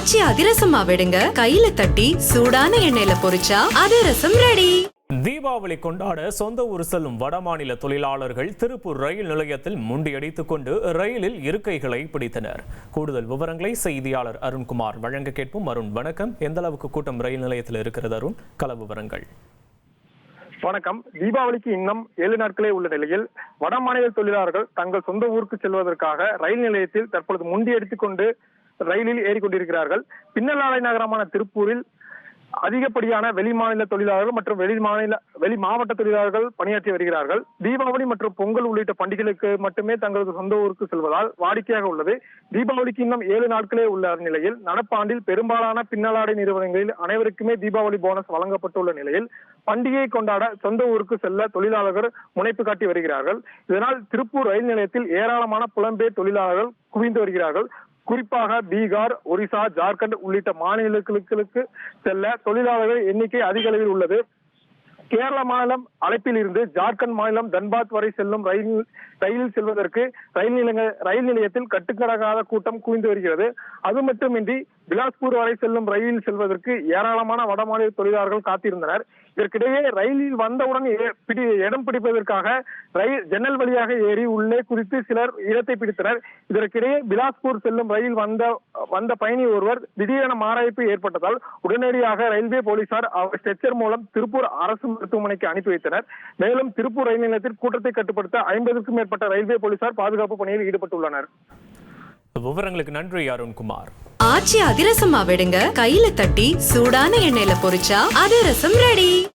ஆச்சி அதிரசமா விடுங்க, கையில தட்டி சூடான எண்ணெயில பொரிச்சா அதிரசம் ரெடி. தீபாவளி கொண்டாட சொந்த ஊர் செல்லும் வடமாநில தொழிலாளர்கள் திருப்பூர் ரயில் நிலையத்தில் முண்டியடித்துக் கொண்டு ரயிலில் இருக்கைகளை பிடித்தனர். கூடுதல் விவரங்களை செய்தியாளர் அருண்குமார் வழங்க கேட்போம். அருண், வணக்கம். எந்த அளவுக்கு கூட்டம் ரயில் நிலையத்தில் இருக்கிறது அருண்? கள விவரங்கள். வணக்கம். தீபாவளிக்கு இன்னும் 7 நாட்களே உள்ள நிலையில் வடமாநில தொழிலாளர்கள் தங்கள் சொந்த ஊருக்கு செல்வதற்காக ரயில் நிலையத்தில் தற்பொழுது முண்டியடித்துக் கொண்டு ரயிலில் ஏறிக்கொண்டிருக்கிறார்கள். பின்னலாடை நகரமான திருப்பூரில் அதிகப்படியான வெளி மாநில தொழிலாளர்கள் மற்றும் வெளி மாவட்ட தொழிலாளர்கள் பணியாற்றி வருகிறார்கள். தீபாவளி மற்றும் பொங்கல் உள்ளிட்ட பண்டிகைகளுக்கு மட்டுமே தங்களது சொந்த ஊருக்கு செல்வதால் வாடிக்கையாக உள்ளது. தீபாவளிக்கு இன்னும் 7 நாட்களே உள்ள நிலையில் நடப்பாண்டில் பெரும்பாலான பின்னலாடை நிறுவனங்களில் அனைவருக்குமே தீபாவளி போனஸ் வழங்கப்பட்டுள்ள நிலையில் பண்டிகையை கொண்டாட சொந்த ஊருக்கு செல்ல தொழிலாளர்கள் முனைப்பு காட்டி வருகிறார்கள். இதனால் திருப்பூர் ரயில் நிலையத்தில் ஏராளமான புலம்பெயர் தொழிலாளர்கள் குவிந்து வருகிறார்கள். குறிப்பாக பீகார், ஒரிசா, ஜார்க்கண்ட் உள்ளிட்ட மாநிலங்களுக்கு செல்ல தொழிலாளர்கள் எண்ணிக்கை அதிக அளவில் உள்ளது. கேரள மாநிலம் அழைப்பில் இருந்து ஜார்க்கண்ட் மாநிலம் தன்பாத் வரை செல்லும் ரயிலில் செல்வதற்கு ரயில் நிலையத்தில் கட்டுக்கடங்காத கூட்டம் குவிந்து வருகிறது. அது மட்டுமின்றி பிலாஸ்பூர் வரை செல்லும் ரயிலில் செல்வதற்கு ஏராளமான வடமாநில தொழிலாளர்கள் காத்திருந்தனர். இதற்கிடையே ரயிலில் வந்தவுடன் இடம் பிடிப்பதற்காக ரயில் ஜன்னல் வழியாக ஏறி உள்ளே குறித்து சிலர் இடத்தை பிடித்தனர். இதற்கிடையே பிலாஸ்பூர் செல்லும் ரயில் வந்த பயணி ஒருவர் திடீரென மாரடைப்பு ஏற்பட்டதால் உடனடியாக ரயில்வே போலீசார் அவர் ஸ்ட்ரெச்சர் மூலம் திருப்பூர் அரசு மருத்துவமனைக்கு அனுப்பி வைத்தனர். மேலும் திருப்பூர் ரயில் நிலையத்தில் கூட்டத்தை கட்டுப்படுத்த 50க்கும் மேற்பட்ட ரயில்வே போலீசார் பாதுகாப்பு பணியில் ஈடுபட்டுள்ளனர். விவரங்களுக்கு நன்றி அருண்குமார். ஆச்சி அதிரசமா விடுங்க, கையில தட்டி சூடான எண்ணெயில பொரிச்சா அதிரசம் ரெடி.